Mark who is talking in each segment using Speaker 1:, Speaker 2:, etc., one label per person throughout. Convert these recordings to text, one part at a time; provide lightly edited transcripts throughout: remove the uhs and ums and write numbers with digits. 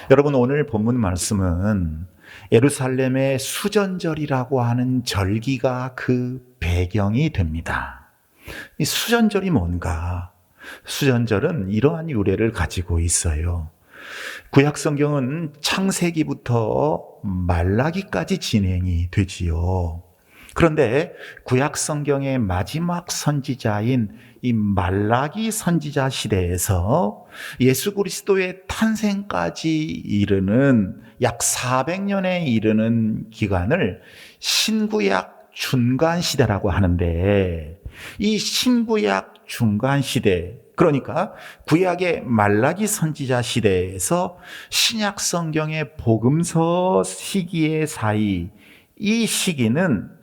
Speaker 1: 여러분, 오늘 본문 말씀은 예루살렘의 수전절이라고 하는 절기가 그 배경이 됩니다. 이 수전절이 뭔가? 수전절은 이러한 유래를 가지고 있어요. 구약 성경은 창세기부터 말라기까지 진행이 되지요. 그런데 구약 성경의 마지막 선지자인 이 말라기 선지자 시대에서 예수 그리스도의 탄생까지 이르는 약 400년에 이르는 기간을 신구약 중간 시대라고 하는데, 이 신구약 중간 시대, 그러니까 구약의 말라기 선지자 시대에서 신약 성경의 복음서 시기의 사이, 이 시기는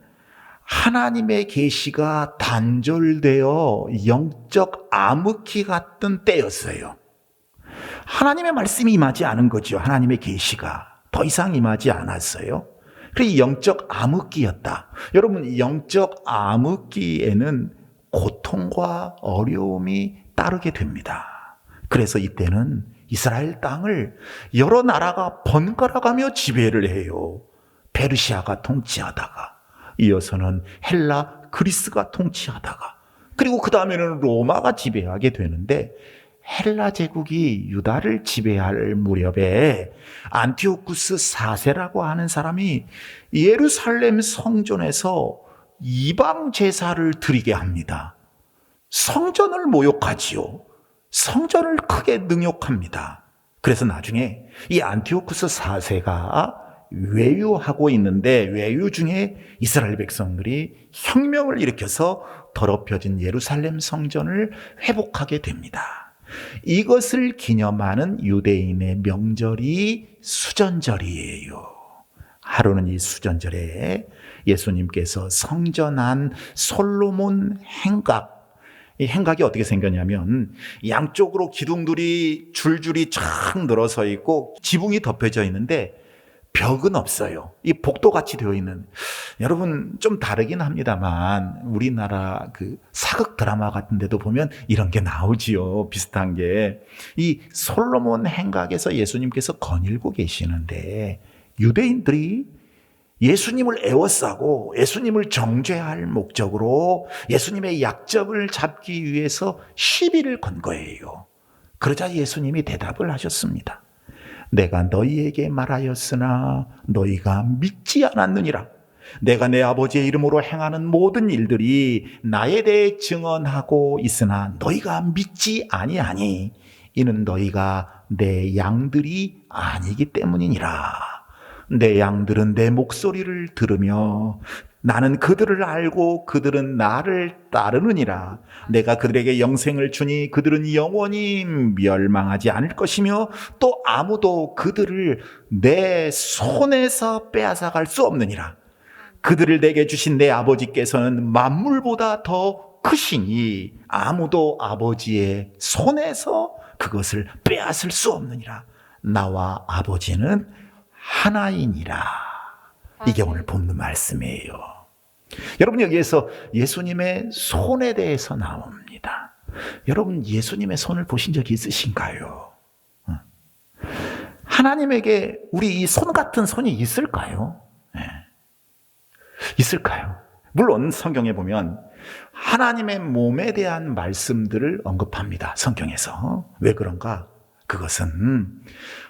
Speaker 1: 하나님의 계시가 단절되어 영적 암흑기 같은 때였어요. 하나님의 말씀이 임하지 않은 거죠. 하나님의 계시가 더 이상 임하지 않았어요. 그래서 영적 암흑기였다. 여러분, 영적 암흑기에는 고통과 어려움이 따르게 됩니다. 그래서 이때는 이스라엘 땅을 여러 나라가 번갈아가며 지배를 해요. 페르시아가 통치하다가, 이어서는 헬라 그리스가 통치하다가, 그리고 그 다음에는 로마가 지배하게 되는데, 헬라 제국이 유다를 지배할 무렵에 안티오쿠스 4세라고 하는 사람이 예루살렘 성전에서 이방 제사를 드리게 합니다. 성전을 모욕하지요. 성전을 크게 능욕합니다. 그래서 나중에 이 안티오쿠스 4세가 외유하고 있는데, 외유 중에 이스라엘 백성들이 혁명을 일으켜서 더럽혀진 예루살렘 성전을 회복하게 됩니다. 이것을 기념하는 유대인의 명절이 수전절이에요. 하루는 이 수전절에 예수님께서 성전한 솔로몬 행각, 이 행각이 어떻게 생겼냐면, 양쪽으로 기둥들이 줄줄이 쫙 늘어서 있고 지붕이 덮여져 있는데 벽은 없어요. 이 복도같이 되어 있는, 여러분 좀 다르긴 합니다만 우리나라 그 사극 드라마 같은 데도 보면 이런 게 나오지요. 비슷한 게. 이 솔로몬 행각에서 예수님께서 거닐고 계시는데, 유대인들이 예수님을 애워싸고 예수님을 정죄할 목적으로 예수님의 약점을 잡기 위해서 시비를 건 거예요. 그러자 예수님이 대답을 하셨습니다. 내가 너희에게 말하였으나 너희가 믿지 않았느니라. 내가 내 아버지의 이름으로 행하는 모든 일들이 나에 대해 증언하고 있으나 너희가 믿지 아니하니, 이는 너희가 내 양들이 아니기 때문이니라. 내 양들은 내 목소리를 들으며 나는 그들을 알고 그들은 나를 따르느니라. 내가 그들에게 영생을 주니 그들은 영원히 멸망하지 않을 것이며 또 아무도 그들을 내 손에서 빼앗아갈 수 없느니라. 그들을 내게 주신 내 아버지께서는 만물보다 더 크시니 아무도 아버지의 손에서 그것을 빼앗을 수 없느니라. 나와 아버지는 하나이니라. 이게 오늘 본문 말씀이에요. 여러분, 여기에서 예수님의 손에 대해서 나옵니다. 여러분, 예수님의 손을 보신 적이 있으신가요? 하나님에게 우리 이 손 같은 손이 있을까요? 네. 있을까요? 물론 성경에 보면 하나님의 몸에 대한 말씀들을 언급합니다. 성경에서. 왜 그런가? 그것은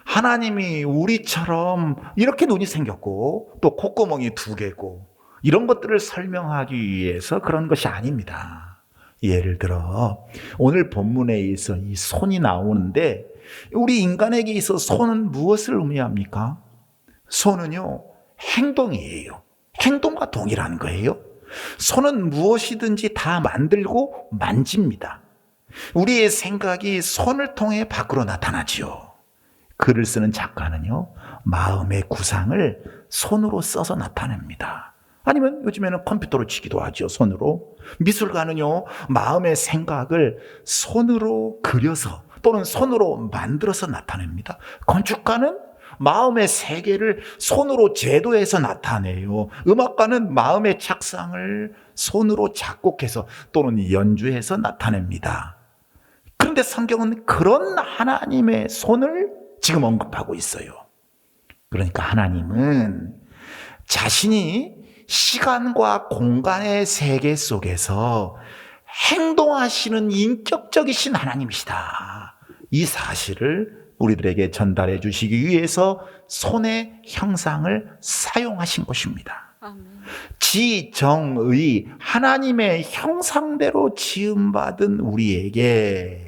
Speaker 1: 하나님이 우리처럼 이렇게 눈이 생겼고 또 콧구멍이 2개고 이런 것들을 설명하기 위해서 그런 것이 아닙니다. 예를 들어 오늘 본문에 있어 이 손이 나오는데, 우리 인간에게 있어 손은 무엇을 의미합니까? 손은요, 행동이에요. 행동과 동일한 거예요. 손은 무엇이든지 다 만들고 만집니다. 우리의 생각이 손을 통해 밖으로 나타나지요. 글을 쓰는 작가는요, 마음의 구상을 손으로 써서 나타냅니다. 아니면 요즘에는 컴퓨터로 치기도 하죠, 손으로. 미술가는요, 마음의 생각을 손으로 그려서 또는 손으로 만들어서 나타냅니다. 건축가는 마음의 세계를 손으로 제도해서 나타내요. 음악가는 마음의 착상을 손으로 작곡해서 또는 연주해서 나타냅니다. 그런데 성경은 그런 하나님의 손을 지금 언급하고 있어요. 그러니까 하나님은 자신이 시간과 공간의 세계 속에서 행동하시는 인격적이신 하나님이시다. 이 사실을 우리들에게 전달해 주시기 위해서 손의 형상을 사용하신 것입니다. 지정의 하나님의 형상대로 지음받은 우리에게,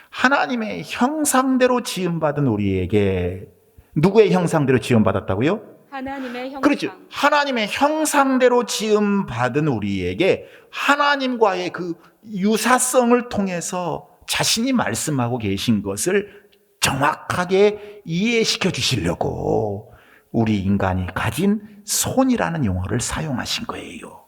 Speaker 1: 하나님의 형상대로 지음받은 우리에게, 누구의 형상대로 지음받았다고요?
Speaker 2: 하나님의 형상.
Speaker 1: 그렇죠. 하나님의 형상대로 지음받은 우리에게 하나님과의 그 유사성을 통해서 자신이 말씀하고 계신 것을 정확하게 이해시켜 주시려고 우리 인간이 가진 손이라는 용어를 사용하신 거예요.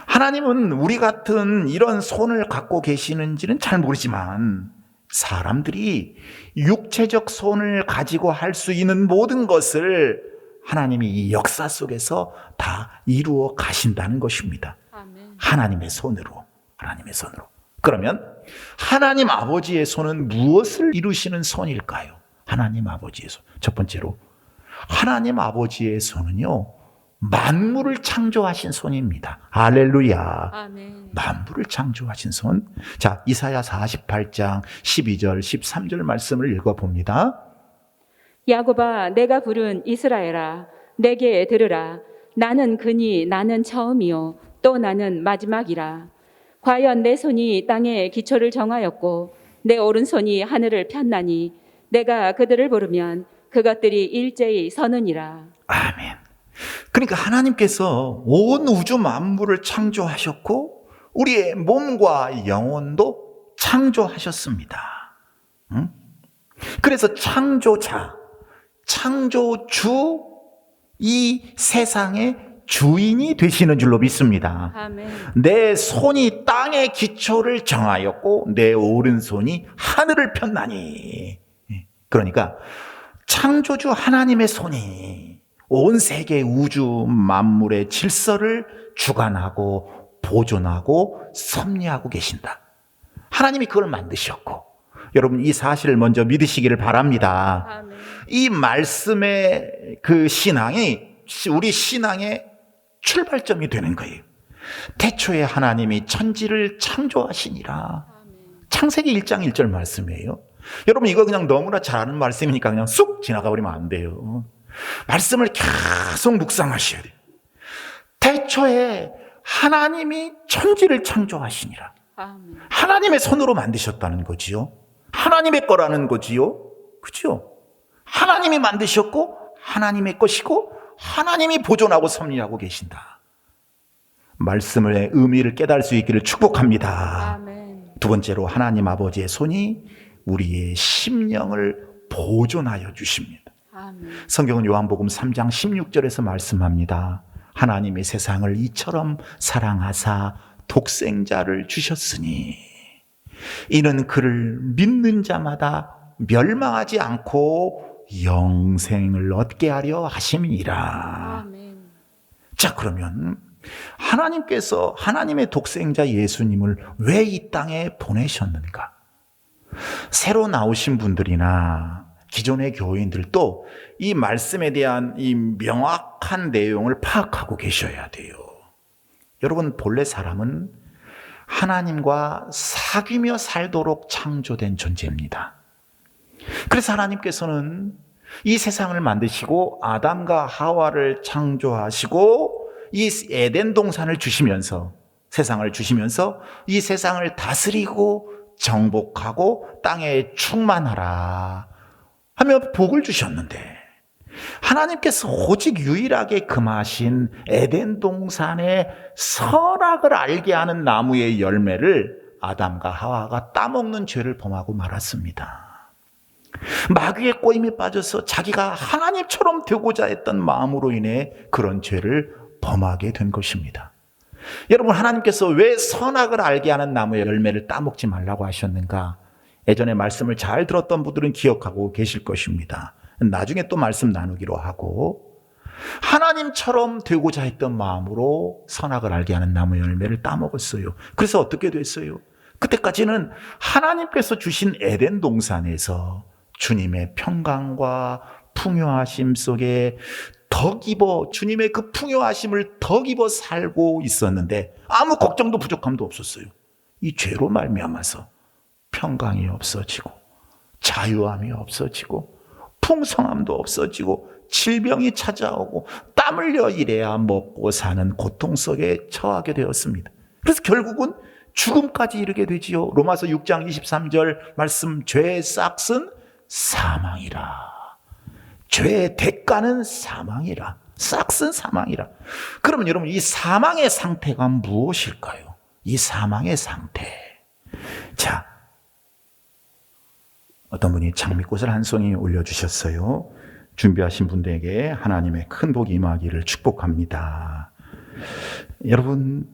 Speaker 1: 하나님은 우리 같은 이런 손을 갖고 계시는지는 잘 모르지만 사람들이 육체적 손을 가지고 할 수 있는 모든 것을 하나님이 이 역사 속에서 다 이루어 가신다는 것입니다.
Speaker 2: 아멘.
Speaker 1: 하나님의 손으로. 그러면 하나님 아버지의 손은 무엇을 이루시는 손일까요? 하나님 아버지의 손. 첫 번째로 하나님 아버지의 손은요, 만물을 창조하신 손입니다. 할렐루야.
Speaker 2: 아멘.
Speaker 1: 만물을 창조하신 손. 자, 이사야 48장 12절 13절 말씀을 읽어봅니다.
Speaker 2: 야곱아, 내가 부른 이스라엘아, 내게 들으라. 나는 그니 나는 처음이요 또 나는 마지막이라. 과연 내 손이 땅에 기초를 정하였고 내 오른손이 하늘을 폈나니 내가 그들을 부르면 그것들이 일제히 서느니라.
Speaker 1: 아멘. 그러니까 하나님께서 온 우주 만물을 창조하셨고 우리의 몸과 영혼도 창조하셨습니다. 그래서 창조자, 창조주, 이 세상의 주인이 되시는 줄로 믿습니다.
Speaker 2: 아멘.
Speaker 1: 내 손이 땅의 기초를 정하였고 내 오른손이 하늘을 폈나니. 그러니까 창조주 하나님의 손이 온 세계 우주 만물의 질서를 주관하고 보존하고 섭리하고 계신다. 하나님이 그걸 만드셨고, 여러분 이 사실을 먼저 믿으시기를 바랍니다.
Speaker 2: 아멘.
Speaker 1: 이 말씀의 그 신앙이 우리 신앙의 출발점이 되는 거예요. 태초에 하나님이 천지를 창조하시니라. 창세기 1장 1절 말씀이에요. 여러분 이거 그냥 너무나 잘 아는 말씀이니까 그냥 쑥 지나가 버리면 안 돼요. 말씀을 계속 묵상하셔야 돼요. 태초에 하나님이 천지를 창조하시니라.
Speaker 2: 아멘.
Speaker 1: 하나님의 손으로 만드셨다는 거지요. 하나님의 거라는 거지요. 그죠? 하나님이 만드셨고 하나님의 것이고 하나님이 보존하고 섭리하고 계신다. 말씀의 의미를 깨달을 수 있기를 축복합니다.
Speaker 2: 아멘.
Speaker 1: 두 번째로 하나님 아버지의 손이 우리의 심령을 보존하여 주십니다.
Speaker 2: 아멘.
Speaker 1: 성경은 요한복음 3장 16절에서 말씀합니다. 하나님이 세상을 이처럼 사랑하사 독생자를 주셨으니 이는 그를 믿는 자마다 멸망하지 않고 영생을 얻게 하려 하심이니라.
Speaker 2: 아멘.
Speaker 1: 자, 그러면 하나님께서 하나님의 독생자 예수님을 왜 이 땅에 보내셨는가? 새로 나오신 분들이나 기존의 교인들도 이 말씀에 대한 이 명확한 내용을 파악하고 계셔야 돼요. 여러분, 본래 사람은 하나님과 사귀며 살도록 창조된 존재입니다. 그래서 하나님께서는 이 세상을 만드시고 아담과 하와를 창조하시고 이 에덴 동산을 주시면서, 세상을 주시면서 이 세상을 다스리고 정복하고 땅에 충만하라 하며 복을 주셨는데, 하나님께서 오직 유일하게 금하신 에덴 동산의 선악을 알게 하는 나무의 열매를 아담과 하와가 따먹는 죄를 범하고 말았습니다. 마귀의 꼬임에 빠져서 자기가 하나님처럼 되고자 했던 마음으로 인해 그런 죄를 범하게 된 것입니다. 여러분, 하나님께서 왜 선악을 알게 하는 나무의 열매를 따먹지 말라고 하셨는가? 예전에 말씀을 잘 들었던 분들은 기억하고 계실 것입니다. 나중에 또 말씀 나누기로 하고, 하나님처럼 되고자 했던 마음으로 선악을 알게 하는 나무 열매를 따먹었어요. 그래서 어떻게 됐어요? 그때까지는 하나님께서 주신 에덴 동산에서 주님의 평강과 풍요하심 속에 덕 입어 주님의 그 풍요하심을 덕 입어 살고 있었는데 아무 걱정도 부족함도 없었어요. 이 죄로 말미암아서 평강이 없어지고 자유함이 없어지고 풍성함도 없어지고 질병이 찾아오고 땀 흘려 일해야 먹고 사는 고통 속에 처하게 되었습니다. 그래서 결국은 죽음까지 이르게 되지요. 로마서 6장 23절 말씀, 죄의 싹은 사망이라. 죄의 대가는 사망이라. 싹은 사망이라. 그러면 여러분, 이 사망의 상태가 무엇일까요? 이 사망의 상태. 자, 어떤 분이 장미꽃을 한 송이 올려주셨어요. 준비하신 분들에게 하나님의 큰 복이 임하기를 축복합니다. 여러분,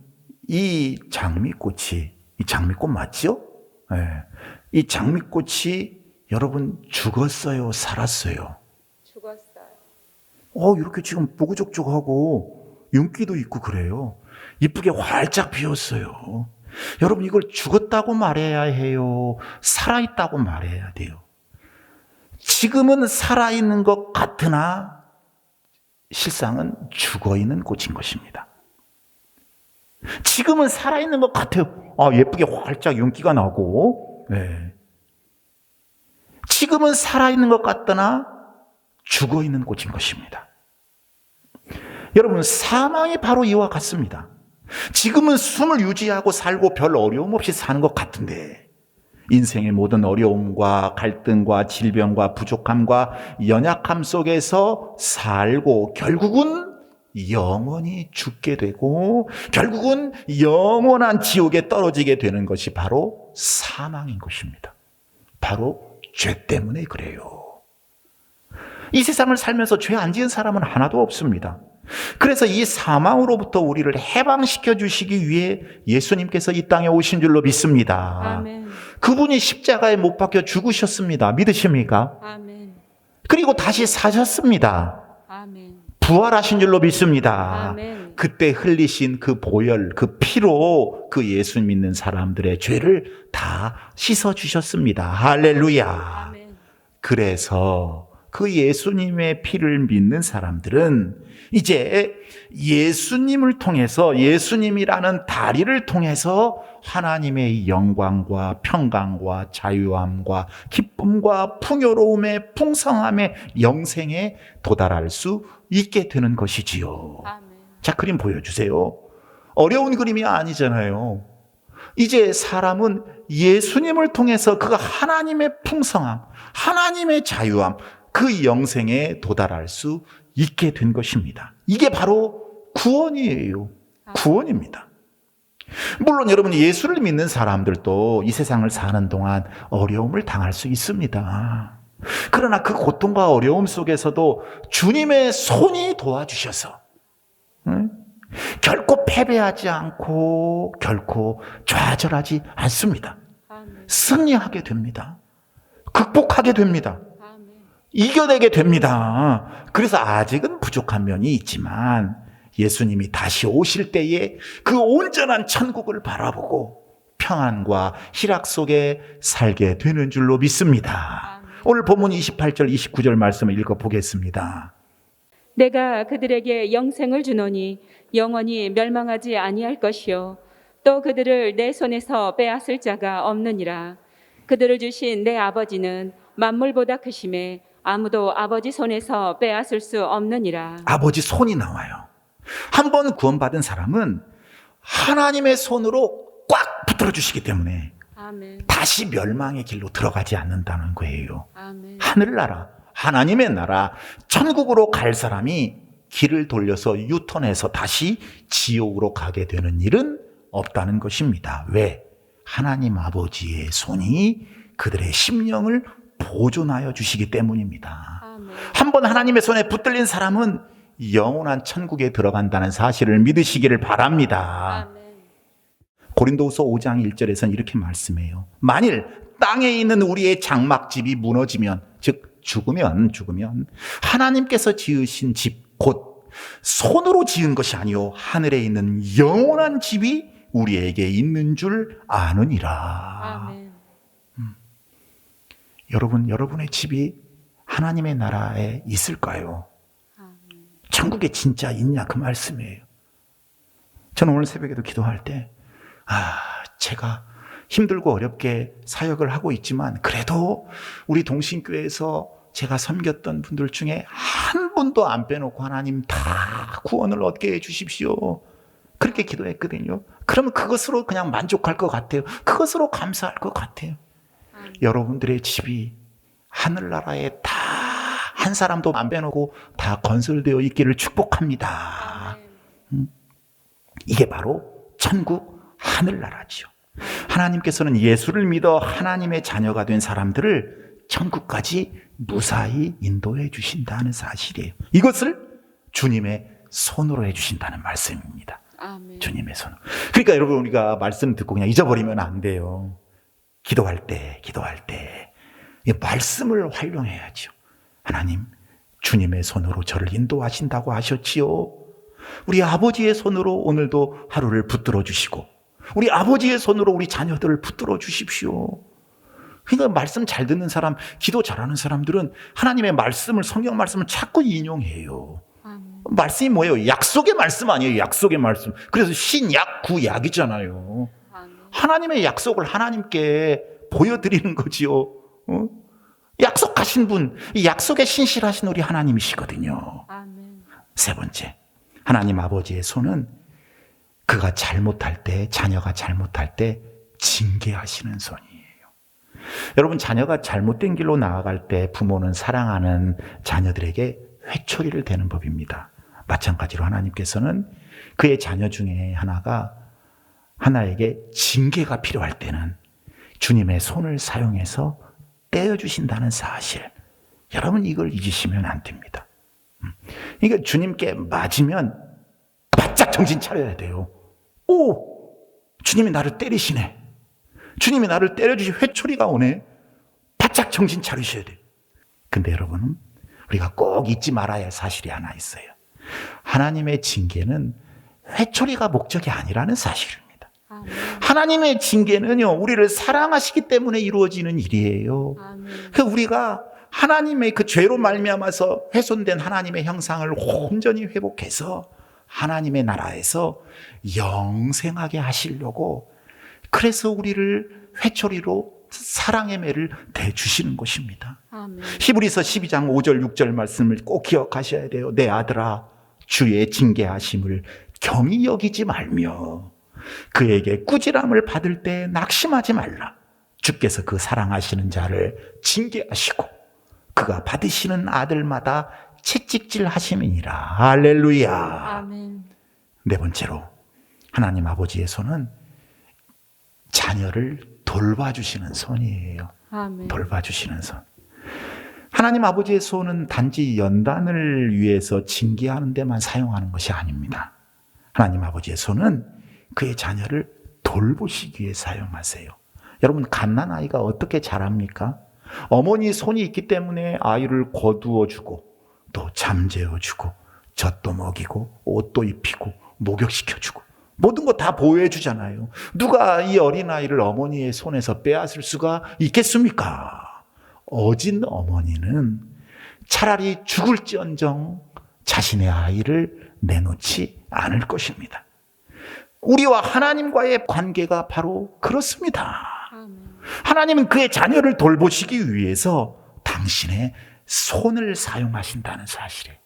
Speaker 1: 이 장미꽃이, 이 장미꽃 맞죠? 네. 이 장미꽃이 여러분 죽었어요? 살았어요? 죽었어요. 이렇게 지금 보구적적하고 윤기도 있고 그래요. 이쁘게 활짝 피었어요. 여러분, 이걸 죽었다고 말해야 해요? 살아있다고 말해야 돼요? 지금은 살아있는 것 같으나 실상은 죽어있는 꽃인 것입니다. 지금은 살아있는 것 같아요. 예쁘게 활짝 윤기가 나고, 네. 지금은 살아있는 것 같으나 죽어있는 꽃인 것입니다. 여러분, 사망이 바로 이와 같습니다. 지금은 숨을 유지하고 살고 별 어려움 없이 사는 것 같은데 인생의 모든 어려움과 갈등과 질병과 부족함과 연약함 속에서 살고 결국은 영원히 죽게 되고 결국은 영원한 지옥에 떨어지게 되는 것이 바로 사망인 것입니다. 바로 죄 때문에 그래요. 이 세상을 살면서 죄 안 지은 사람은 하나도 없습니다. 그래서 이 사망으로부터 우리를 해방시켜 주시기 위해 예수님께서 이 땅에 오신 줄로 믿습니다.
Speaker 2: 아멘.
Speaker 1: 그분이 십자가에 못 박혀 죽으셨습니다. 믿으십니까?
Speaker 2: 아멘.
Speaker 1: 그리고 다시 사셨습니다.
Speaker 2: 아멘.
Speaker 1: 부활하신 줄로 믿습니다.
Speaker 2: 아멘.
Speaker 1: 그때 흘리신 그 보혈, 그 피로 그 예수 믿는 사람들의 죄를 다 씻어 주셨습니다. 할렐루야.
Speaker 2: 아멘.
Speaker 1: 그래서 그 예수님의 피를 믿는 사람들은 이제 예수님을 통해서 예수님이라는 다리를 통해서 하나님의 영광과 평강과 자유함과 기쁨과 풍요로움의 풍성함의 영생에 도달할 수 있게 되는 것이지요.
Speaker 2: 아멘.
Speaker 1: 자, 그림 보여주세요. 어려운 그림이 아니잖아요. 이제 사람은 예수님을 통해서 그 하나님의 풍성함, 하나님의 자유함, 그 영생에 도달할 수 있게 된 것입니다. 이게 바로 구원이에요. 구원입니다. 물론 여러분, 예수를 믿는 사람들도 이 세상을 사는 동안 어려움을 당할 수 있습니다. 그러나 그 고통과 어려움 속에서도 주님의 손이 도와주셔서 결코 패배하지 않고 결코 좌절하지 않습니다. 승리하게 됩니다. 극복하게 됩니다. 이겨내게 됩니다. 그래서 아직은 부족한 면이 있지만 예수님이 다시 오실 때에 그 온전한 천국을 바라보고 평안과 희락 속에 살게 되는 줄로 믿습니다. 오늘 본문 28절 29절 말씀을 읽어보겠습니다.
Speaker 2: 내가 그들에게 영생을 주노니 영원히 멸망하지 아니할 것이요 또 그들을 내 손에서 빼앗을 자가 없느니라. 그들을 주신 내 아버지는 만물보다 크심에 아무도 아버지 손에서 빼앗을 수 없느니라.
Speaker 1: 아버지 손이 나와요. 한 번 구원받은 사람은 하나님의 손으로 꽉 붙들어 주시기 때문에
Speaker 2: 아멘.
Speaker 1: 다시 멸망의 길로 들어가지 않는다는 거예요.
Speaker 2: 아멘.
Speaker 1: 하늘나라, 하나님의 나라, 천국으로 갈 사람이 길을 돌려서 유턴해서 다시 지옥으로 가게 되는 일은 없다는 것입니다. 왜? 하나님 아버지의 손이 그들의 심령을 보존하여 주시기 때문입니다. 한 번 하나님의 손에 붙들린 사람은 영원한 천국에 들어간다는 사실을 믿으시기를 바랍니다.
Speaker 2: 아멘.
Speaker 1: 고린도후서 5장 1절에서는 이렇게 말씀해요. 만일 땅에 있는 우리의 장막집이 무너지면, 즉 죽으면 하나님께서 지으신 집, 곧 손으로 지은 것이 아니요 하늘에 있는 영원한 집이 우리에게 있는 줄 아느니라.
Speaker 2: 아멘.
Speaker 1: 여러분의 집이 하나님의 나라에 있을까요? 천국에 진짜 있냐 그 말씀이에요. 저는 오늘 새벽에도 기도할 때 제가 힘들고 어렵게 사역을 하고 있지만 그래도 우리 동신교회에서 제가 섬겼던 분들 중에 한 분도 안 빼놓고 하나님 다 구원을 얻게 해주십시오. 그렇게 기도했거든요. 그러면 그것으로 그냥 만족할 것 같아요. 그것으로 감사할 것 같아요. 여러분들의 집이 하늘나라에 다 한 사람도 안 빼놓고 다 건설되어 있기를 축복합니다. 이게 바로 천국 하늘나라죠. 하나님께서는 예수를 믿어 하나님의 자녀가 된 사람들을 천국까지 무사히 인도해 주신다는 사실이에요. 이것을 주님의 손으로 해 주신다는 말씀입니다.
Speaker 2: 아멘.
Speaker 1: 주님의 손. 그러니까 여러분 우리가 말씀 듣고 그냥 잊어버리면 안 돼요. 기도할 때 이 말씀을 활용해야죠. 하나님, 주님의 손으로 저를 인도하신다고 하셨지요. 우리 아버지의 손으로 오늘도 하루를 붙들어 주시고 우리 아버지의 손으로 우리 자녀들을 붙들어 주십시오. 그러니까 말씀 잘 듣는 사람, 기도 잘하는 사람들은 하나님의 말씀을, 성경 말씀을 자꾸 인용해요. 말씀이 뭐예요? 약속의 말씀 아니에요. 약속의 말씀. 그래서 신약, 구약이잖아요. 하나님의 약속을 하나님께 보여드리는 거지요. 약속하신 분, 이 약속에 신실하신 우리 하나님이시거든요.
Speaker 2: 아멘.
Speaker 1: 세 번째, 하나님 아버지의 손은 그가 잘못할 때, 자녀가 잘못할 때 징계하시는 손이에요. 여러분, 자녀가 잘못된 길로 나아갈 때 부모는 사랑하는 자녀들에게 회초리를 대는 법입니다. 마찬가지로 하나님께서는 그의 자녀 중에 하나에게 징계가 필요할 때는 주님의 손을 사용해서 떼어주신다는 사실. 여러분, 이걸 잊으시면 안 됩니다. 그러니까 주님께 맞으면 바짝 정신 차려야 돼요. 오! 주님이 나를 때리시네. 주님이 나를 때려주시 회초리가 오네. 바짝 정신 차리셔야 돼요. 근데 여러분, 우리가 꼭 잊지 말아야 할 사실이 하나 있어요. 하나님의 징계는 회초리가 목적이 아니라는 사실입니다. 하나님의 징계는요, 우리를 사랑하시기 때문에 이루어지는 일이에요. 그 우리가 하나님의 그 죄로 말미암아서 훼손된 하나님의 형상을 온전히 회복해서 하나님의 나라에서 영생하게 하시려고, 그래서 우리를 회초리로 사랑의 매를 대주시는 것입니다.
Speaker 2: 아멘.
Speaker 1: 히브리서 12장 5절 6절 말씀을 꼭 기억하셔야 돼요. 내 아들아, 주의 징계하심을 경히 여기지 말며 그에게 꾸지람을 받을 때 낙심하지 말라. 주께서 그 사랑하시는 자를 징계하시고 그가 받으시는 아들마다 채찍질 하심이니라. 할렐루야.
Speaker 2: 아멘.
Speaker 1: 네 번째로, 하나님 아버지의 손은 자녀를 돌봐주시는 손이에요.
Speaker 2: 아멘.
Speaker 1: 돌봐주시는 손. 하나님 아버지의 손은 단지 연단을 위해서 징계하는 데만 사용하는 것이 아닙니다. 하나님 아버지의 손은 그의 자녀를 돌보시기 위해 사용하세요. 여러분, 갓난아이가 어떻게 자랍니까? 어머니 손이 있기 때문에 아이를 거두어주고 또 잠재워주고 젖도 먹이고 옷도 입히고 목욕시켜주고 모든 거 다 보호해주잖아요. 누가 이 어린아이를 어머니의 손에서 빼앗을 수가 있겠습니까? 어진 어머니는 차라리 죽을지언정 자신의 아이를 내놓지 않을 것입니다. 우리와 하나님과의 관계가 바로 그렇습니다. 하나님은 그의 자녀를 돌보시기 위해서 당신의 손을 사용하신다는 사실이에요.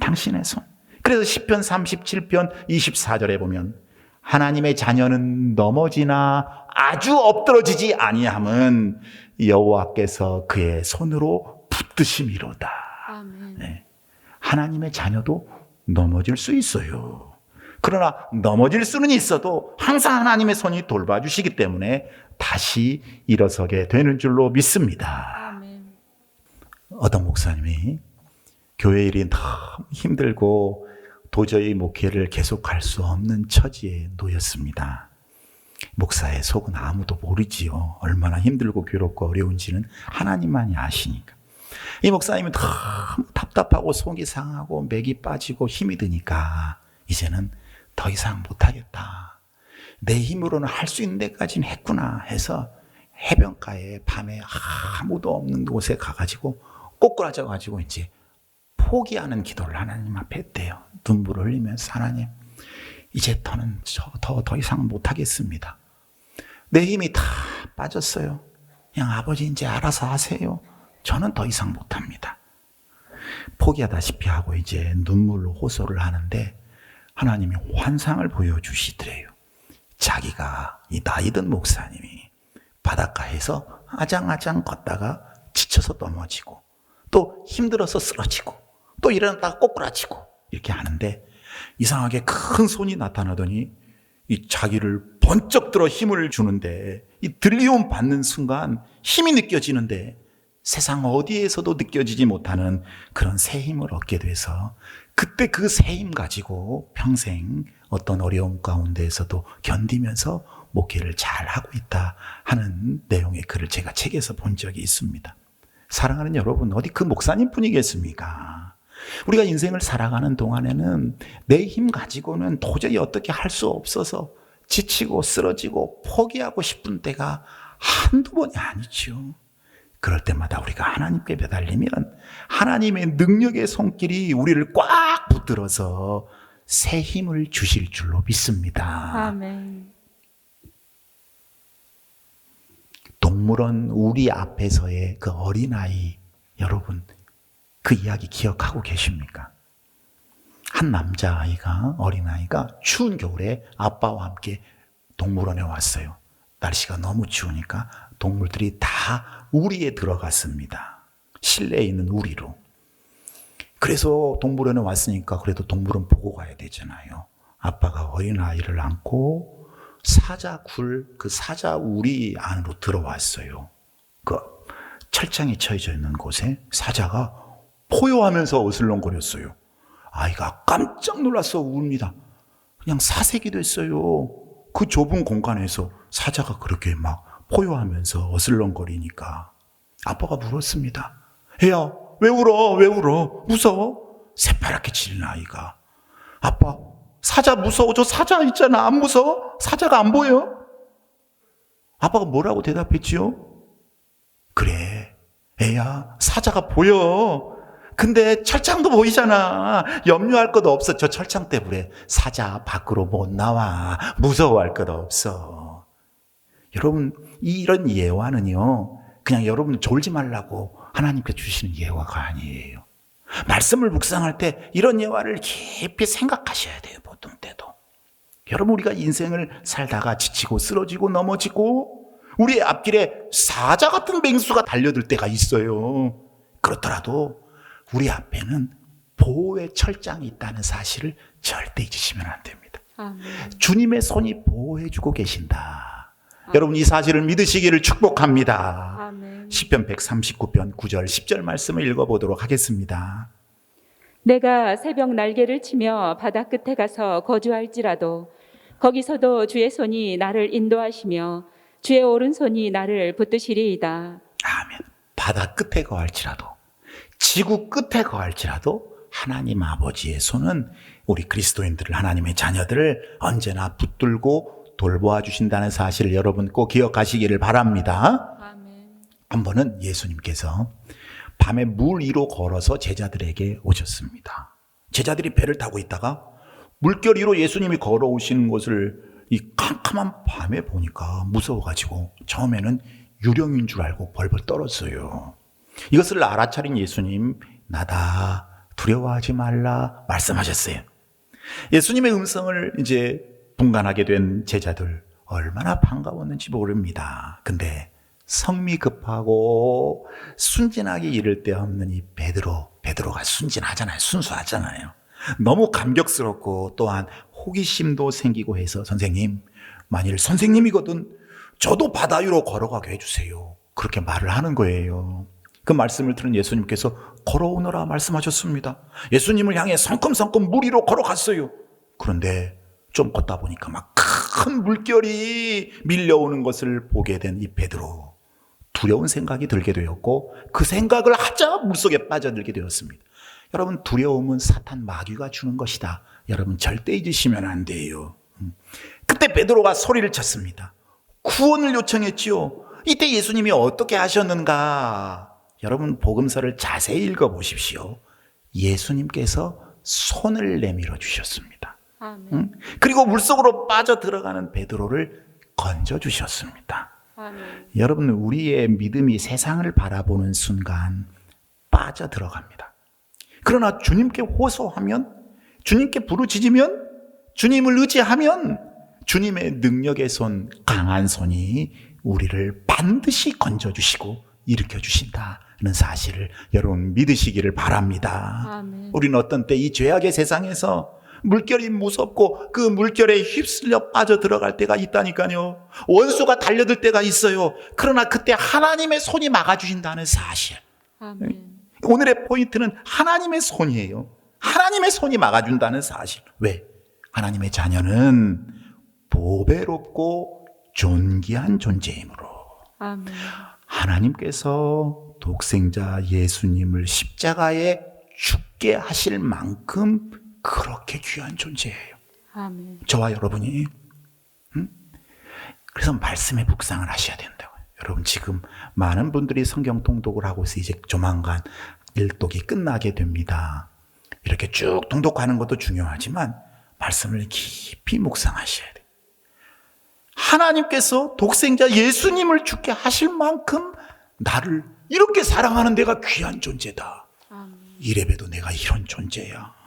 Speaker 1: 당신의 손. 그래서 시편 37편 24절에 보면 하나님의 자녀는 넘어지나 아주 엎드러지지 아니함은 여호와께서 그의 손으로 붙드심이로다. 네. 하나님의 자녀도 넘어질 수 있어요. 그러나 넘어질 수는 있어도 항상 하나님의 손이 돌봐주시기 때문에 다시 일어서게 되는 줄로 믿습니다.
Speaker 2: 아멘.
Speaker 1: 어떤 목사님이 교회 일이 너무 힘들고 도저히 목회를 계속할 수 없는 처지에 놓였습니다. 목사의 속은 아무도 모르지요. 얼마나 힘들고 괴롭고 어려운지는 하나님만이 아시니까. 이 목사님은 너무 답답하고 속이 상하고 맥이 빠지고 힘이 드니까 이제는 더 이상 못하겠다. 내 힘으로는 할 수 있는 데까지는 했구나 해서 해변가에 밤에 아무도 없는 곳에 가가지고 꼬꾸라져가지고 이제 포기하는 기도를 하나님 앞에 했대요. 눈물을 흘리면서 하나님, 이제 더는 더 이상 못하겠습니다. 내 힘이 다 빠졌어요. 그냥 아버지 이제 알아서 하세요. 저는 더 이상 못합니다. 포기하다시피 하고 이제 눈물로 호소를 하는데 하나님이 환상을 보여주시더래요. 자기가 이 나이든 목사님이 바닷가에서 아장아장 걷다가 지쳐서 넘어지고 또 힘들어서 쓰러지고 또 일어났다가 꼬꾸라지고 이렇게 하는데 이상하게 큰 손이 나타나더니 이 자기를 번쩍 들어 힘을 주는데 이 들리움 받는 순간 힘이 느껴지는데 세상 어디에서도 느껴지지 못하는 그런 새 힘을 얻게 돼서 그때 그 새 힘 가지고 평생 어떤 어려움 가운데에서도 견디면서 목회를 잘 하고 있다 하는 내용의 글을 제가 책에서 본 적이 있습니다. 사랑하는 여러분, 어디 그 목사님 뿐이겠습니까? 우리가 인생을 살아가는 동안에는 내 힘 가지고는 도저히 어떻게 할 수 없어서 지치고 쓰러지고 포기하고 싶은 때가 한두 번이 아니죠. 그럴 때마다 우리가 하나님께 매달리면 하나님의 능력의 손길이 우리를 꽉 붙들어서 새 힘을 주실 줄로 믿습니다.
Speaker 2: 아멘.
Speaker 1: 동물원 우리 앞에서의 그 어린아이, 여러분 그 이야기 기억하고 계십니까? 한 남자아이가, 어린아이가 추운 겨울에 아빠와 함께 동물원에 왔어요. 날씨가 너무 추우니까 동물들이 다 우리에 들어갔습니다. 실내에 있는 우리로. 그래서 동물원에 왔으니까 그래도 동물원 보고 가야 되잖아요. 아빠가 어린아이를 안고 그 사자 우리 안으로 들어왔어요. 그 철장이 쳐져 있는 곳에 사자가 포효하면서 어슬렁거렸어요. 아이가 깜짝 놀라서 웁니다. 그냥 사색이 됐어요. 그 좁은 공간에서 사자가 그렇게 막 포효하면서 어슬렁거리니까 아빠가 물었습니다. 애야, 왜 울어? 왜 울어? 무서워? 새파랗게 질린 아이가. 아빠, 사자 무서워. 저 사자 있잖아. 안 무서워? 사자가 안 보여? 아빠가 뭐라고 대답했지요? 그래, 애야, 사자가 보여. 근데 철창도 보이잖아. 염려할 것도 없어. 저 철창 때문에 사자 밖으로 못 나와. 무서워할 것도 없어. 여러분, 이런 예화는요, 그냥 여러분 졸지 말라고 하나님께 주시는 예화가 아니에요. 말씀을 묵상할 때 이런 예화를 깊이 생각하셔야 돼요. 보통 때도. 여러분, 우리가 인생을 살다가 지치고 쓰러지고 넘어지고 우리의 앞길에 사자 같은 맹수가 달려들 때가 있어요. 그렇더라도 우리 앞에는 보호의 철장이 있다는 사실을 절대 잊으시면 안 됩니다.
Speaker 2: 아멘.
Speaker 1: 주님의 손이 보호해주고 계신다. 여러분, 이 사실을 믿으시기를 축복합니다.
Speaker 2: 아멘.
Speaker 1: 시편 139편 9절 10절 말씀을 읽어보도록 하겠습니다.
Speaker 2: 내가 새벽 날개를 치며 바다 끝에 가서 거주할지라도 거기서도 주의 손이 나를 인도하시며 주의 오른손이 나를 붙드시리이다.
Speaker 1: 아멘. 바다 끝에 거할지라도, 지구 끝에 거할지라도 하나님 아버지의 손은 우리 그리스도인들을, 하나님의 자녀들을 언제나 붙들고 돌보아 주신다는 사실을 여러분 꼭 기억하시기를 바랍니다.
Speaker 2: 아멘.
Speaker 1: 한 번은 예수님께서 밤에 물 위로 걸어서 제자들에게 오셨습니다. 제자들이 배를 타고 있다가 물결 위로 예수님이 걸어오시는 것을 이 캄캄한 밤에 보니까 무서워가지고 처음에는 유령인 줄 알고 벌벌 떨었어요. 이것을 알아차린 예수님, 나다, 두려워하지 말라 말씀하셨어요. 예수님의 음성을 이제 분간하게 된 제자들 얼마나 반가웠는지 모릅니다. 근데 성미 급하고 순진하게 이를 데 없는 이 베드로가 순진하잖아요. 순수하잖아요. 너무 감격스럽고 또한 호기심도 생기고 해서 선생님, 만일 선생님이거든 저도 바다 위로 걸어가게 해주세요. 그렇게 말을 하는 거예요. 그 말씀을 들은 예수님께서 걸어오너라 말씀하셨습니다. 예수님을 향해 성큼성큼 물 위로 걸어갔어요. 그런데 좀 걷다 보니까 막 큰 물결이 밀려오는 것을 보게 된 이 베드로, 두려운 생각이 들게 되었고 그 생각을 하자 물속에 빠져들게 되었습니다. 여러분, 두려움은 사탄 마귀가 주는 것이다. 여러분 절대 잊으시면 안 돼요. 그때 베드로가 소리를 쳤습니다. 구원을 요청했지요. 이때 예수님이 어떻게 하셨는가? 여러분 복음서를 자세히 읽어보십시오. 예수님께서 손을 내밀어 주셨습니다.
Speaker 2: 아멘.
Speaker 1: 그리고 물속으로 빠져 들어가는 베드로를 건져 주셨습니다.
Speaker 2: 아멘.
Speaker 1: 여러분 우리의 믿음이 세상을 바라보는 순간 빠져 들어갑니다. 그러나 주님께 호소하면, 주님께 부르짖으면, 주님을 의지하면 주님의 능력의 손, 강한 손이 우리를 반드시 건져 주시고 일으켜 주신다는 사실을 여러분 믿으시기를 바랍니다.
Speaker 2: 아멘.
Speaker 1: 우리는 어떤 때 이 죄악의 세상에서 물결이 무섭고 그 물결에 휩쓸려 빠져 들어갈 때가 있다니까요. 원수가 달려들 때가 있어요. 그러나 그때 하나님의 손이 막아주신다는 사실.
Speaker 2: 아멘.
Speaker 1: 오늘의 포인트는 하나님의 손이에요. 하나님의 손이 막아준다는 사실. 왜? 하나님의 자녀는 보배롭고 존귀한 존재이므로
Speaker 2: 아멘.
Speaker 1: 하나님께서 독생자 예수님을 십자가에 죽게 하실 만큼 그렇게 귀한 존재예요.
Speaker 2: 아멘.
Speaker 1: 저와 여러분이. 그래서 말씀에 묵상을 하셔야 된다고요. 여러분 지금 많은 분들이 성경 통독을 하고 있어요. 이제 조만간 일독이 끝나게 됩니다. 이렇게 쭉 통독하는 것도 중요하지만 말씀을 깊이 묵상하셔야 돼요. 하나님께서 독생자 예수님을 죽게 하실 만큼 나를 이렇게 사랑하는 내가 귀한 존재다.
Speaker 2: 아멘.
Speaker 1: 이래봬도 내가 이런 존재야.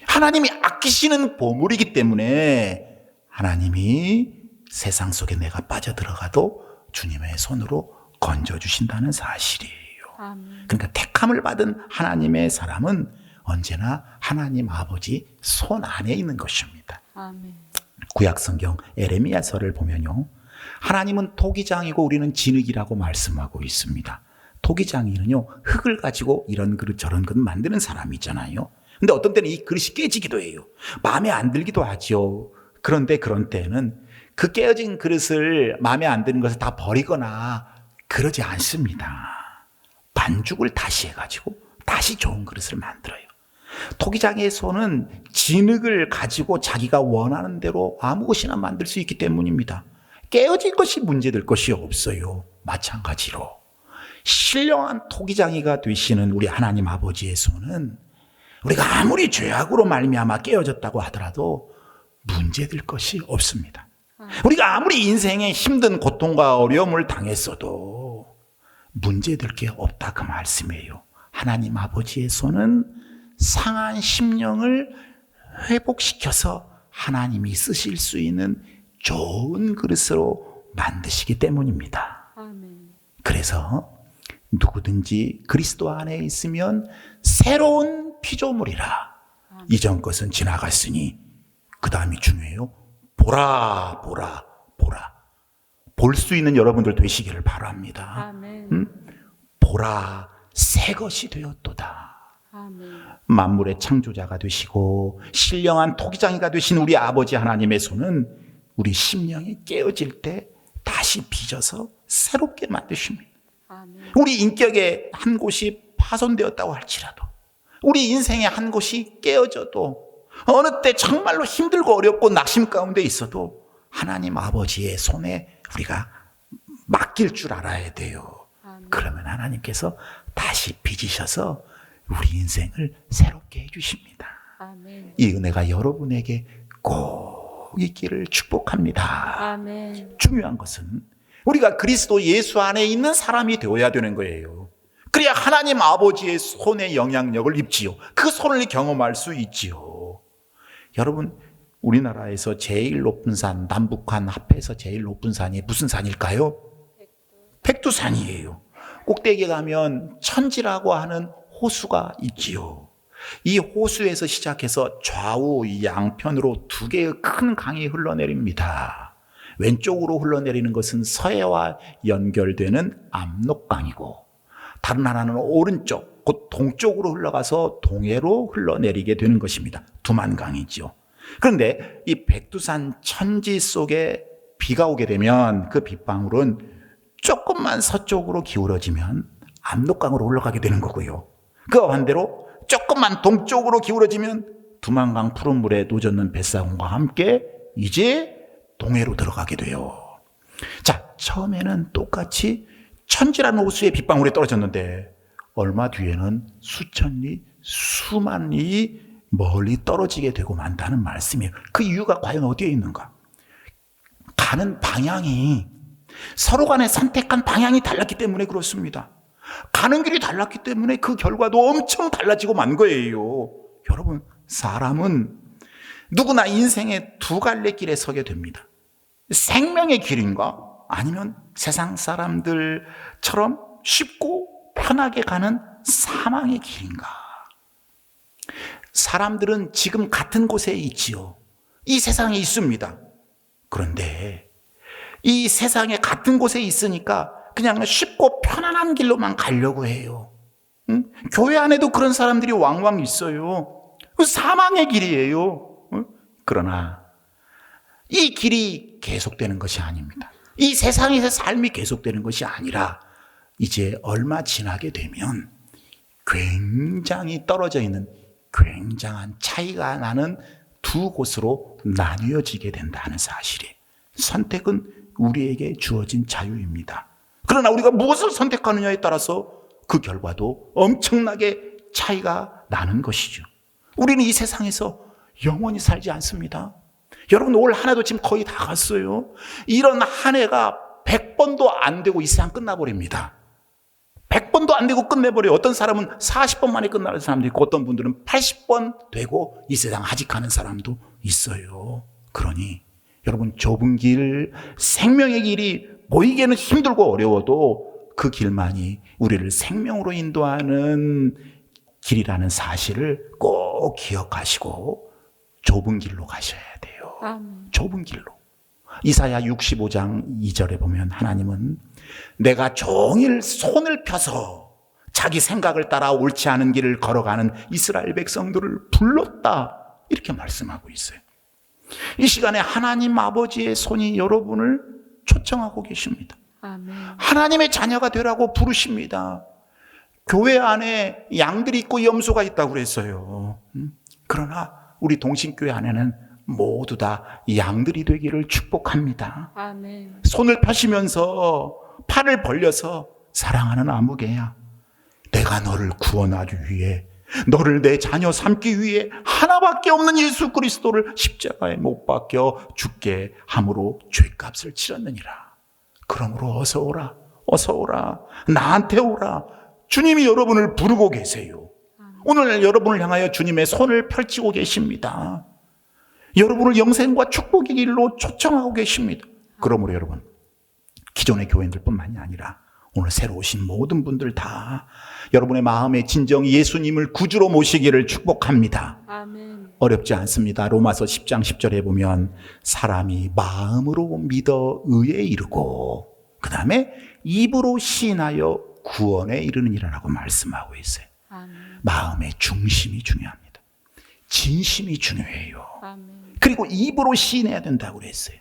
Speaker 1: 하나님이 아끼시는 보물이기 때문에 하나님이 세상 속에 내가 빠져들어가도 주님의 손으로 건져주신다는 사실이에요.
Speaker 2: 아멘.
Speaker 1: 그러니까 택함을 받은 하나님의 사람은 언제나 하나님 아버지 손 안에 있는 것입니다.
Speaker 2: 아멘.
Speaker 1: 구약성경 에레미야서를 보면요, 하나님은 토기장이고 우리는 진흙이라고 말씀하고 있습니다. 토기장이는요, 흙을 가지고 이런 그릇 저런 그릇 만드는 사람이잖아요. 근데 어떤 때는 이 그릇이 깨지기도 해요. 마음에 안 들기도 하죠. 그런데 그런 때는 그 깨어진 그릇을 마음에 안 드는 것을 다 버리거나 그러지 않습니다. 반죽을 다시 해가지고 다시 좋은 그릇을 만들어요. 토기장의 손은 진흙을 가지고 자기가 원하는 대로 아무 것이나 만들 수 있기 때문입니다. 깨어진 것이 문제될 것이 없어요. 마찬가지로 신령한 토기장이가 되시는 우리 하나님 아버지의 손은 우리가 아무리 죄악으로 말미암아 깨어졌다고 하더라도 문제될 것이 없습니다. 우리가 아무리 인생에 힘든 고통과 어려움을 당했어도 문제될 게 없다 그 말씀이에요. 하나님 아버지의 손은 상한 심령을 회복시켜서 하나님이 쓰실 수 있는 좋은 그릇으로 만드시기 때문입니다.
Speaker 2: 아멘.
Speaker 1: 그래서 누구든지 그리스도 안에 있으면 새로운 피조물이라. 이전 것은 지나갔으니 그 다음이 중요해요. 보라 보라 보라. 볼 수 있는 여러분들 되시기를 바랍니다.
Speaker 2: 아멘.
Speaker 1: 보라 새 것이 되었도다.
Speaker 2: 아멘.
Speaker 1: 만물의 창조자가 되시고 신령한 토기장이가 되신 우리 아버지 하나님의 손은 우리 심령이 깨어질 때 다시 빚어서 새롭게 만드십니다.
Speaker 2: 아멘.
Speaker 1: 우리 인격의 한 곳이 파손되었다고 할지라도, 우리 인생의 한 곳이 깨어져도, 어느 때 정말로 힘들고 어렵고 낙심 가운데 있어도 하나님 아버지의 손에 우리가 맡길 줄 알아야 돼요.
Speaker 2: 아멘.
Speaker 1: 그러면 하나님께서 다시 빚으셔서 우리 인생을 새롭게 해주십니다.
Speaker 2: 아멘.
Speaker 1: 이 은혜가 여러분에게 꼭 있기를 축복합니다.
Speaker 2: 아멘.
Speaker 1: 중요한 것은 우리가 그리스도 예수 안에 있는 사람이 되어야 되는 거예요. 그래야 하나님 아버지의 손의 영향력을 입지요. 그 손을 경험할 수 있지요. 여러분, 우리나라에서 제일 높은 산, 남북한 합해서 제일 높은 산이 무슨 산일까요? 백두산이에요. 꼭대기에 가면 천지라고 하는 호수가 있지요. 이 호수에서 시작해서 좌우 양편으로 두 개의 큰 강이 흘러내립니다. 왼쪽으로 흘러내리는 것은 서해와 연결되는 압록강이고, 다른 하나는 오른쪽, 곧 동쪽으로 흘러가서 동해로 흘러내리게 되는 것입니다. 두만강이죠. 그런데 이 백두산 천지 속에 비가 오게 되면 그 빗방울은 조금만 서쪽으로 기울어지면 압록강으로 흘러가게 되는 거고요. 그와 반대로 조금만 동쪽으로 기울어지면 두만강 푸른 물에 노젓는 뱃사공과 함께 이제 동해로 들어가게 돼요. 자, 처음에는 똑같이 천지라는 호수의 빗방울이 떨어졌는데 얼마 뒤에는 수천 리, 수만 리 멀리 떨어지게 되고 만다는 말씀이에요. 그 이유가 과연 어디에 있는가? 가는 방향이, 서로 간에 선택한 방향이 달랐기 때문에 그렇습니다. 가는 길이 달랐기 때문에 그 결과도 엄청 달라지고 만 거예요. 여러분, 사람은 누구나 인생의 두 갈래 길에 서게 됩니다. 생명의 길인가? 아니면 세상 사람들처럼 쉽고 편하게 가는 사망의 길인가? 사람들은 지금 같은 곳에 있지요. 이 세상에 있습니다. 그런데 이 세상에 같은 곳에 있으니까 그냥 쉽고 편안한 길로만 가려고 해요. 응? 교회 안에도 그런 사람들이 왕왕 있어요. 사망의 길이에요. 응? 그러나 이 길이 계속되는 것이 아닙니다. 이 세상에서 삶이 계속되는 것이 아니라 이제 얼마 지나게 되면 굉장히 떨어져 있는 굉장한 차이가 나는 두 곳으로 나뉘어지게 된다는 사실이에요. 선택은 우리에게 주어진 자유입니다. 그러나 우리가 무엇을 선택하느냐에 따라서 그 결과도 엄청나게 차이가 나는 것이죠. 우리는 이 세상에서 영원히 살지 않습니다. 여러분, 올 한 해도 지금 거의 다 갔어요. 이런 한 해가 100번도 안 되고 이 세상 끝나버립니다. 100번도 안 되고 끝내버려요. 어떤 사람은 40번 만에 끝나는 사람도 있고 어떤 분들은 80번 되고 이 세상 하직하는 사람도 있어요. 그러니 여러분, 좁은 길, 생명의 길이 보이기에는 힘들고 어려워도 그 길만이 우리를 생명으로 인도하는 길이라는 사실을 꼭 기억하시고 좁은 길로 가셔야 돼요. 좁은 길로. 이사야 65장 2절에 보면 하나님은 내가 종일 손을 펴서 자기 생각을 따라 옳지 않은 길을 걸어가는 이스라엘 백성들을 불렀다, 이렇게 말씀하고 있어요. 이 시간에 하나님 아버지의 손이 여러분을 초청하고 계십니다.
Speaker 2: 아멘.
Speaker 1: 하나님의 자녀가 되라고 부르십니다. 교회 안에 양들이 있고 염소가 있다고 그랬어요. 그러나 우리 동신교회 안에는 모두 다 양들이 되기를 축복합니다.
Speaker 2: 아멘.
Speaker 1: 손을 펴시면서 팔을 벌려서 사랑하는 아무개야, 내가 너를 구원하기 위해, 너를 내 자녀 삼기 위해 하나밖에 없는 예수 그리스도를 십자가에 못 박혀 죽게 함으로 죄값을 치렀느니라. 그러므로 어서 오라, 어서 오라, 나한테 오라. 주님이 여러분을 부르고 계세요. 오늘 여러분을 향하여 주님의 손을 펼치고 계십니다. 여러분을 영생과 축복의 길로 초청하고 계십니다. 그러므로 여러분, 기존의 교인들뿐만이 아니라 오늘 새로 오신 모든 분들 다 여러분의 마음에 진정히 예수님을 구주로 모시기를 축복합니다.
Speaker 2: 아멘.
Speaker 1: 어렵지 않습니다. 로마서 10장 10절에 보면 사람이 마음으로 믿어 의에 이르고 그 다음에 입으로 시인하여 구원에 이르느니라라고 말씀하고 있어요.
Speaker 2: 아멘.
Speaker 1: 마음의 중심이 중요합니다. 진심이 중요해요.
Speaker 2: 아멘.
Speaker 1: 그리고 입으로 시인해야 된다고 그랬어요.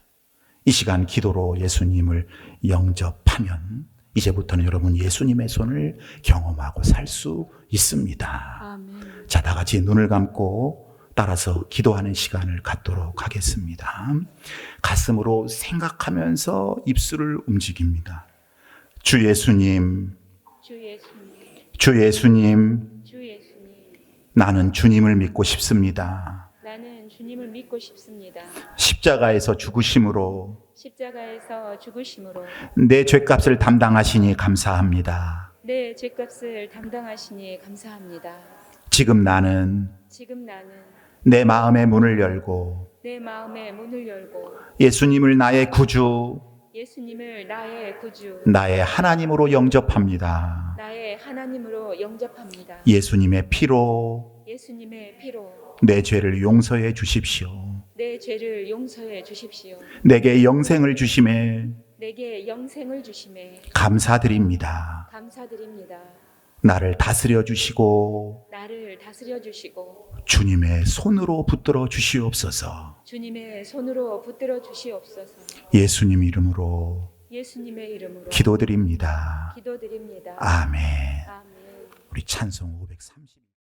Speaker 1: 이 시간 기도로 예수님을 영접하면 이제부터는 여러분 예수님의 손을 경험하고 살 수 있습니다.
Speaker 2: 아멘.
Speaker 1: 자, 다 같이 눈을 감고 따라서 기도하는 시간을 갖도록 하겠습니다. 가슴으로 생각하면서 입술을 움직입니다. 주 예수님,
Speaker 2: 주 예수님,
Speaker 1: 주 예수님,
Speaker 2: 주 예수님,
Speaker 1: 나는 주님을 믿고 싶습니다.
Speaker 2: 나는 주님을 믿고 싶습니다.
Speaker 1: 십자가에서 죽으심으로
Speaker 2: 십자가에서 죽으심으로
Speaker 1: 내 죄값을 담당하시니 감사합니다.
Speaker 2: 내 죄값을 담당하시니 감사합니다.
Speaker 1: 지금 나는
Speaker 2: 지금 나는
Speaker 1: 내 마음의 문을 열고
Speaker 2: 내 마음의 문을 열고
Speaker 1: 예수님을 나의 구주,
Speaker 2: 예수님을 나의 구주,
Speaker 1: 나의 하나님으로 영접합니다.
Speaker 2: 나의 하나님으로 영접합니다.
Speaker 1: 예수님의 피로
Speaker 2: 예수님의 피로
Speaker 1: 내 죄를 용서해 주십시오.
Speaker 2: 내 죄를 용서해 주십시오.
Speaker 1: 내게 영생을 주심에
Speaker 2: 내게 영생을 주심에
Speaker 1: 감사드립니다.
Speaker 2: 감사드립니다.
Speaker 1: 나를 다스려 주시고
Speaker 2: 나를 다스려 주시고
Speaker 1: 주님의 손으로 붙들어 주시옵소서.
Speaker 2: 주님의 손으로 붙들어 주시옵소서.
Speaker 1: 예수님 이름으로
Speaker 2: 예수님의 이름으로
Speaker 1: 기도드립니다.
Speaker 2: 기도드립니다.
Speaker 1: 아멘.
Speaker 2: 아멘.
Speaker 1: 우리 찬송 530.